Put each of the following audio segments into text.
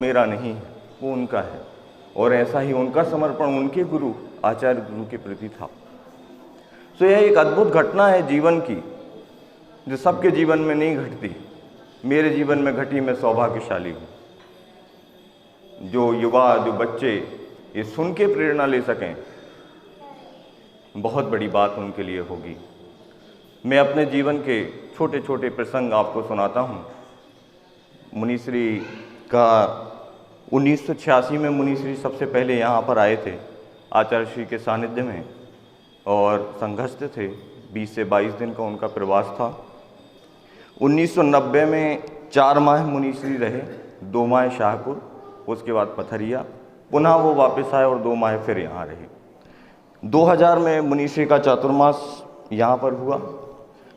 मेरा नहीं है, वो उनका है। और ऐसा ही उनका समर्पण उनके गुरु आचार्य गुरु के प्रति था। तो यह एक अद्भुत घटना है जीवन की, जो सबके जीवन में नहीं घटती। मेरे जीवन में घटी, मैं सौभाग्यशाली हूँ। जो युवा, जो बच्चे ये सुन के प्रेरणा ले सकें, बहुत बड़ी बात उनके लिए होगी। मैं अपने जीवन के छोटे छोटे प्रसंग आपको सुनाता हूँ। मुनिश्री का 1986 में मुनिश्री सबसे पहले यहाँ पर आए थे आचार्य श्री के सानिध्य में, और संघस्थ थे। 20 से 22 दिन का उनका प्रवास था। 1990 में 4 माह मुनिश्री रहे, 2 माह शाहपुर, उसके बाद पथरिया, पुनः वो वापस आए और 2 माह फिर यहाँ रहे। 2000 में मुनिश्री का चातुर्मास यहाँ पर हुआ।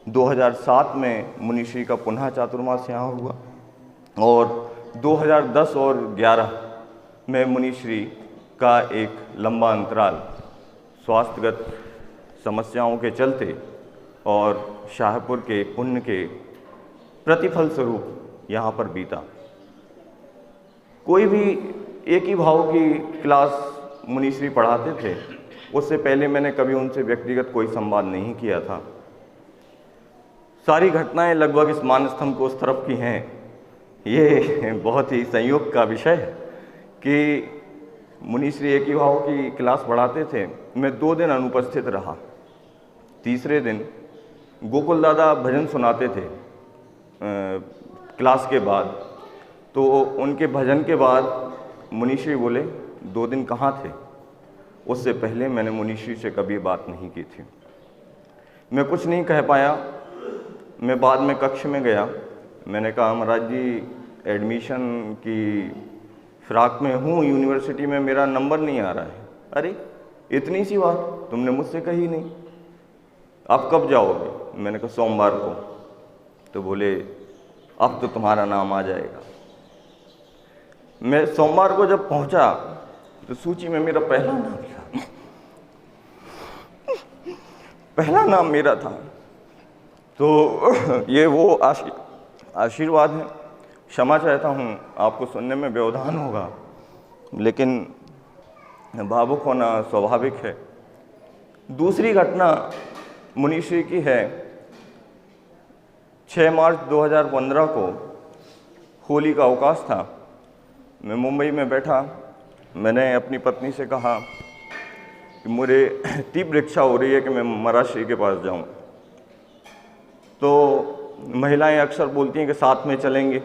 2007 में मुनिश्री का पुनः चातुर्मास यहाँ हुआ, और 2010 और 11 में मुनिश्री का एक लंबा अंतराल स्वास्थ्यगत समस्याओं के चलते और शाहपुर के पुण्य के प्रतिफल स्वरूप यहाँ पर बीता। कोई भी एक ही भाव की क्लास मुनिश्री पढ़ाते थे, उससे पहले मैंने कभी उनसे व्यक्तिगत कोई संवाद नहीं किया था। सारी घटनाएं लगभग इस मानस्तंभ को उस तरफ की हैं। ये बहुत ही संयोग का विषय है कि मुनिश्री एक ही भाव की क्लास पढ़ाते थे। मैं 2 दिन अनुपस्थित रहा। तीसरे दिन गोकुल दादा भजन सुनाते थे क्लास के बाद। तो उनके भजन के बाद मुनिश्री बोले, 2 दिन कहाँ थे? उससे पहले मैंने मुनिश्री से कभी बात नहीं की थी। मैं कुछ नहीं कह पाया। मैं बाद में कक्ष में गया। मैंने कहा, महाराज जी, एडमिशन की फिराक में हूँ यूनिवर्सिटी में, मेरा नंबर नहीं आ रहा है। अरे, इतनी सी बात तुमने मुझसे कही नहीं, अब कब जाओगे? मैंने कहा, सोमवार को। तो बोले, अब तो तुम्हारा नाम आ जाएगा। मैं सोमवार को जब पहुंचा तो सूची में मेरा पहला नाम था। पहला नाम मेरा था। तो ये वो आशीर्वाद है। क्षमा चाहता हूँ, आपको सुनने में व्यवधान होगा, लेकिन भावुक होना स्वाभाविक है। दूसरी घटना मुनिश्री की है। 6 मार्च 2015 को होली का अवकाश था। मैं मुंबई में बैठा। मैंने अपनी पत्नी से कहा कि मुझे तीव्र इच्छा हो रही है कि मैं महाराज श्री के पास जाऊं। तो महिलाएं अक्सर बोलती हैं कि साथ में चलेंगे,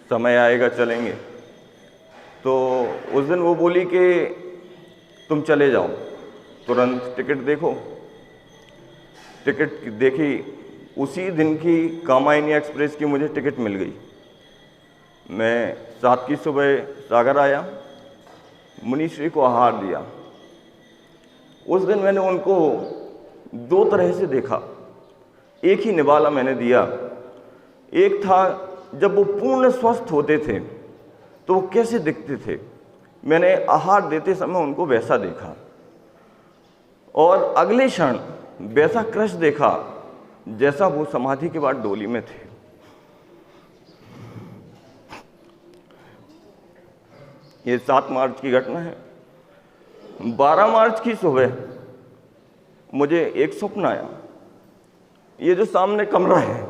समय आएगा चलेंगे। तो उस दिन वो बोली कि तुम चले जाओ, तुरंत टिकट देखो। टिकट देखी, उसी दिन की कामायनी एक्सप्रेस की मुझे टिकट मिल गई। मैं 7 की सुबह सागर आया, मुनिश्री को आहार दिया। उस दिन मैंने उनको 2 तरह से देखा। एक ही निवाला मैंने दिया। एक था जब वो पूर्ण स्वस्थ होते थे तो वो कैसे दिखते थे, मैंने आहार देते समय उनको वैसा देखा। और अगले क्षण वैसा कृष्ण देखा जैसा वो समाधि के बाद डोली में थे। ये 7 मार्च की घटना है। 12 मार्च की सुबह मुझे एक स्वप्न आया। ये जो सामने कमरा है,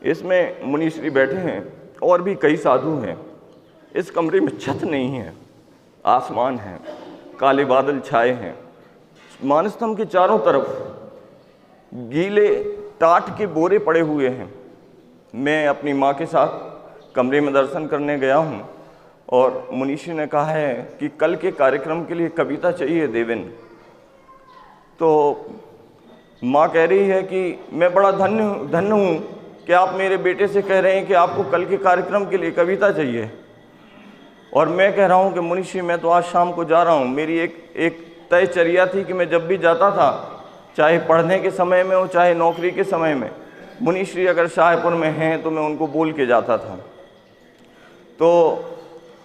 इसमें मुनिश्री बैठे हैं और भी कई साधु हैं। इस कमरे में छत नहीं है, आसमान है, काले बादल छाए हैं। मानस्तंभ के चारों तरफ गीले टाट के बोरे पड़े हुए हैं। मैं अपनी माँ के साथ कमरे में दर्शन करने गया हूँ, और मुनिश्री ने कहा है कि कल के कार्यक्रम के लिए कविता चाहिए देवेन। तो माँ कह रही है कि मैं बड़ा धन्य हूँ कि आप मेरे बेटे से कह रहे हैं कि आपको कल के कार्यक्रम के लिए कविता चाहिए। और मैं कह रहा हूँ कि मुनिश्री, मैं तो आज शाम को जा रहा हूँ। मेरी एक तय चर्या थी कि मैं जब भी जाता था, चाहे पढ़ने के समय में हो चाहे नौकरी के समय में, मुनिश्री अगर शाहपुर में हैं तो मैं उनको बोल के जाता था। तो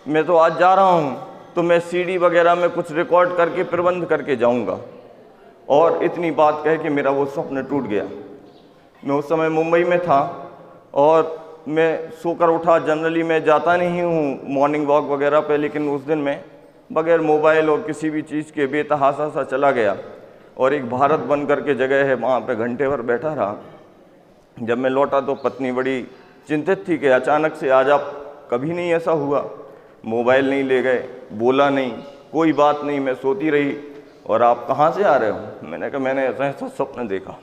मैं तो आज जा रहा हूँ, तो मैं सीडी वगैरह में कुछ रिकॉर्ड करके प्रबंध करके जाऊँगा। और इतनी बात कह के मेरा वो स्वप्न टूट गया। मैं उस समय मुंबई में था और मैं सोकर उठा, जनरली मैं जाता नहीं हूँ मॉर्निंग वॉक वगैरह पे, लेकिन उस दिन मैं बगैर मोबाइल और किसी भी चीज़ के बेतहासा सा चला गया और एक भारत बन कर के जगह है वहाँ पे घंटे भर बैठा रहा। जब मैं लौटा तो पत्नी बड़ी चिंतित थी कि अचानक से आज आप, कभी नहीं ऐसा हुआ, मोबाइल नहीं ले गए, बोला नहीं, कोई बात नहीं, मैं सोती रही और आप कहाँ से आ रहे हो? मैंने कहा मैंने ऐसा ऐसा स्वप्न देखा,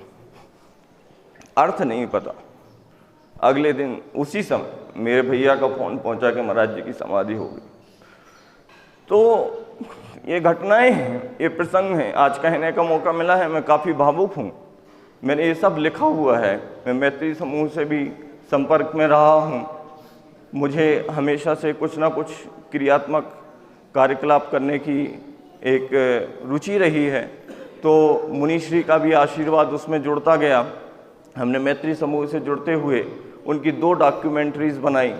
अर्थ नहीं पता। अगले दिन उसी समय मेरे भैया का फ़ोन पहुंचा कि महाराज जी की समाधि हो गई। तो ये घटनाएं हैं, ये प्रसंग हैं, आज कहने का मौका मिला है। मैं काफ़ी भावुक हूँ, मैंने ये सब लिखा हुआ है। मैं मैत्री समूह से भी संपर्क में रहा हूँ, मुझे हमेशा से कुछ ना कुछ क्रियात्मक कार्यकलाप करने की एक रुचि रही है, तो मुनिश्री का भी आशीर्वाद उसमें जुड़ता गया। हमने मैत्री समूह से जुड़ते हुए उनकी 2 डॉक्यूमेंट्रीज़ बनाई,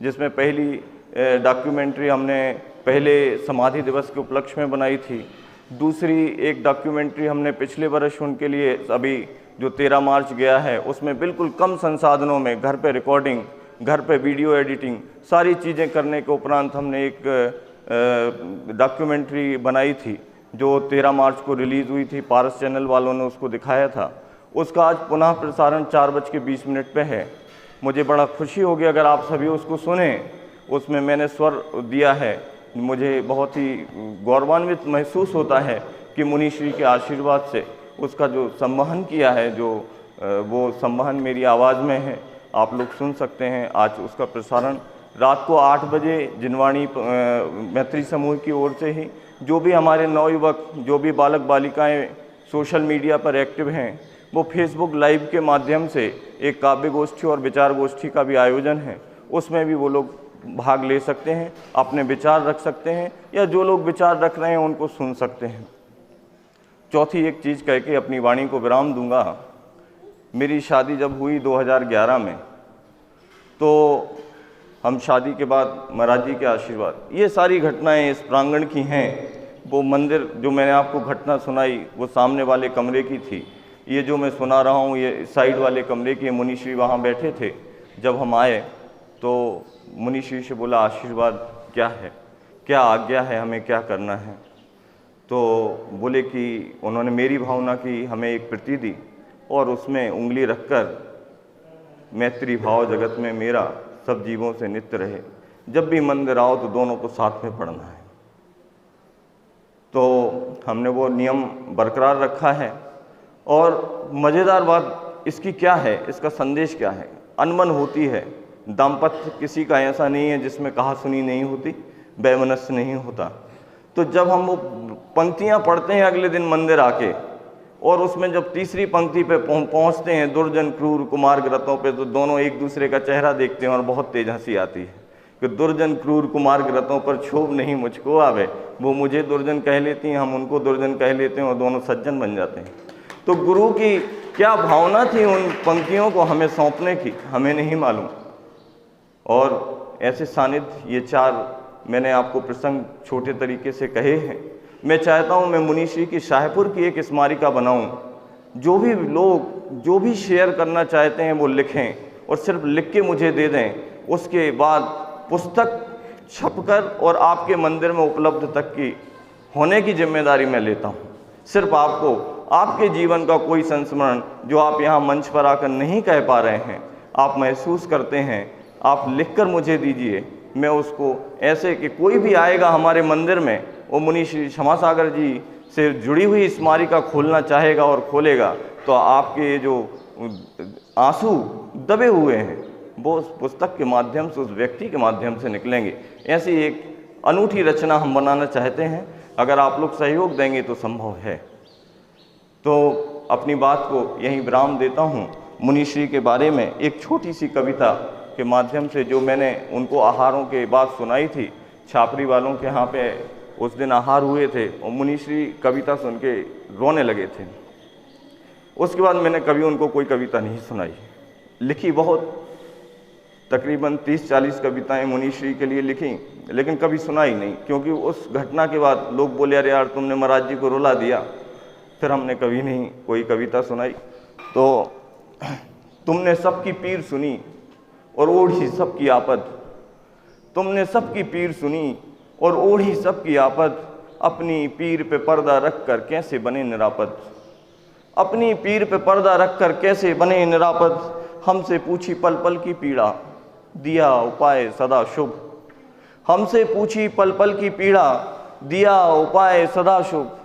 जिसमें पहली डॉक्यूमेंट्री हमने पहले समाधि दिवस के उपलक्ष्य में बनाई थी। दूसरी एक डॉक्यूमेंट्री हमने पिछले वर्ष उनके लिए अभी जो 13 मार्च गया है, उसमें बिल्कुल कम संसाधनों में घर पे रिकॉर्डिंग, घर पे वीडियो एडिटिंग, सारी चीज़ें करने के उपरांत हमने एक डॉक्यूमेंट्री बनाई थी जो 13 मार्च को रिलीज़ हुई थी। पारस चैनल वालों ने उसको दिखाया था। उसका आज पुनः प्रसारण 4:20 पे है। मुझे बड़ा खुशी होगी अगर आप सभी उसको सुने। उसमें मैंने स्वर दिया है, मुझे बहुत ही गौरवान्वित महसूस होता है कि मुनिश्री के आशीर्वाद से उसका जो संवहन किया है, जो वो संवहन मेरी आवाज़ में है, आप लोग सुन सकते हैं। आज उसका प्रसारण रात को 8 बजे जिनवाणी मैत्री समूह की ओर से ही, जो भी हमारे नवयुवक, जो भी बालक बालिकाएं सोशल मीडिया पर एक्टिव हैं, वो फेसबुक लाइव के माध्यम से एक काव्य गोष्ठी और विचार गोष्ठी का भी आयोजन है, उसमें भी वो लोग भाग ले सकते हैं, अपने विचार रख सकते हैं, या जो लोग विचार रख रहे हैं उनको सुन सकते हैं। चौथी एक चीज़ कह के अपनी वाणी को विराम दूंगा। मेरी शादी जब हुई 2011 में, तो हम शादी के बाद महाराज जी के आशीर्वाद, ये सारी घटनाएं इस प्रांगण की हैं। वो मंदिर जो मैंने आपको घटना सुनाई वो सामने वाले कमरे की थी, ये जो मैं सुना रहा हूँ ये साइड वाले कमरे की। मुनिश्री वहाँ बैठे थे। जब हम आए तो मुनिश्री से बोला आशीर्वाद क्या है, क्या आज्ञा है, हमें क्या करना है? तो बोले कि उन्होंने मेरी भावना की हमें एक प्रति दी और उसमें उंगली रखकर मैत्री भाव जगत में मेरा सब जीवों से नित्य रहे, जब भी मंदिर आओ तो दोनों को साथ में पढ़ना है। तो हमने वो नियम बरकरार रखा है। और मज़ेदार बात इसकी क्या है, इसका संदेश क्या है? अनबन होती है, दाम्पत्य किसी का ऐसा नहीं है जिसमें कहा सुनी नहीं होती, वैमनस्य नहीं होता। तो जब हम वो पंक्तियाँ पढ़ते हैं अगले दिन मंदिर आके, और उसमें जब तीसरी पंक्ति पे पहुँचते हैं, दुर्जन क्रूर कुमार ग्रतों पे, तो दोनों एक दूसरे का चेहरा देखते हैं और बहुत तेज हंसी आती है कि दुर्जन क्रूर कुमार ग्रतों पर क्षोभ नहीं मुझको आवे। वो मुझे दुर्जन कह लेती हैं, हम उनको दुर्जन कह लेते हैं और दोनों सज्जन बन जाते हैं। तो गुरु की क्या भावना थी उन पंक्तियों को हमें सौंपने की, हमें नहीं मालूम। और ऐसे सानिध्य ये 4 मैंने आपको प्रसंग छोटे तरीके से कहे हैं। मैं चाहता हूँ मैं मुनिश्री की शाहपुर की एक स्मारिका बनाऊँ। जो भी लोग जो भी शेयर करना चाहते हैं वो लिखें, और सिर्फ लिख के मुझे दे दें। उसके बाद पुस्तक छपकर और आपके मंदिर में उपलब्ध तक की होने की जिम्मेदारी मैं लेता हूँ। सिर्फ आपको आपके जीवन का कोई संस्मरण जो आप यहाँ मंच पर आकर नहीं कह पा रहे हैं, आप महसूस करते हैं, आप लिखकर मुझे दीजिए। मैं उसको ऐसे कि कोई भी आएगा हमारे मंदिर में, वो मुनि श्री क्षमासागर जी से जुड़ी हुई स्मारिका खोलना चाहेगा और खोलेगा, तो आपके जो आंसू दबे हुए हैं वो उस पुस्तक के माध्यम से, उस व्यक्ति के माध्यम से निकलेंगे। ऐसी एक अनूठी रचना हम बनाना चाहते हैं। अगर आप लोग सहयोग देंगे तो संभव है। तो अपनी बात को यहीं विराम देता हूँ। मुनिश्री के बारे में एक छोटी सी कविता के माध्यम से, जो मैंने उनको आहारों के बाद सुनाई थी, छापरी वालों के यहाँ पे उस दिन आहार हुए थे और मुनिश्री कविता सुन के रोने लगे थे। उसके बाद मैंने कभी उनको कोई कविता नहीं सुनाई। लिखी बहुत, तकरीबन 30-40 कविताएं मुनिश्री के लिए लिखी, लेकिन कभी सुनाई नहीं, क्योंकि उस घटना के बाद लोग बोले अरे यार तुमने महाराज जी को रुला दिया। फिर हमने कभी नहीं कोई कविता सुनाई। तो तुमने सबकी पीर सुनी, और ओढ़ी सबकी आपद। तुमने सबकी पीर सुनी और ओढ़ी सबकी आपद। अपनी पीर पे पर्दा रख कर कैसे बने निरापद। अपनी पीर पे पर्दा रख कर कैसे बने निरापद। हमसे पूछी पल पल की पीड़ा, दिया उपाय सदा शुभ। हमसे पूछी पल पल की पीड़ा, दिया उपाय सदा शुभ।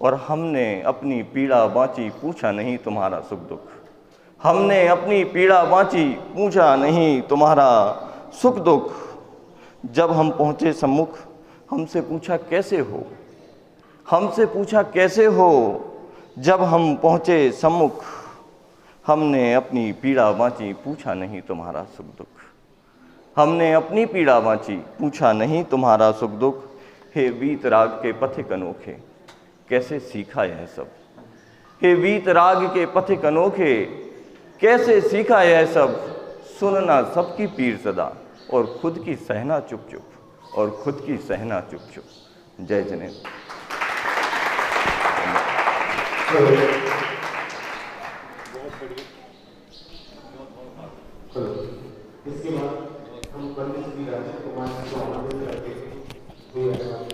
और हमने अपनी पीड़ा बाँची, पूछा नहीं तुम्हारा सुख दुख। हमने अपनी पीड़ा बाँची, पूछा नहीं तुम्हारा सुख दुख। जब हम पहुँचे सम्मुख, हमसे पूछा कैसे हो। हमसे पूछा कैसे हो। जब हम पहुँचे सम्मुख, हमने अपनी पीड़ा बाँची, पूछा नहीं तुम्हारा सुख दुख। हमने अपनी पीड़ा बाँची, पूछा नहीं तुम्हारा सुख दुख। हे वीत राग के पथिक अनोखे, कैसे सीखा यह सब। हे वीत राग के पथिक अनोखे, कैसे सीखा यह सब। सुनना सबकी पीर सदा, और खुद की सहना चुप चुप। और खुद की सहना चुप चुप। जय जनेन्द्र। इसके बाद हम पंडित श्री राजीव कुमार जी को आमंत्रित करते हैं।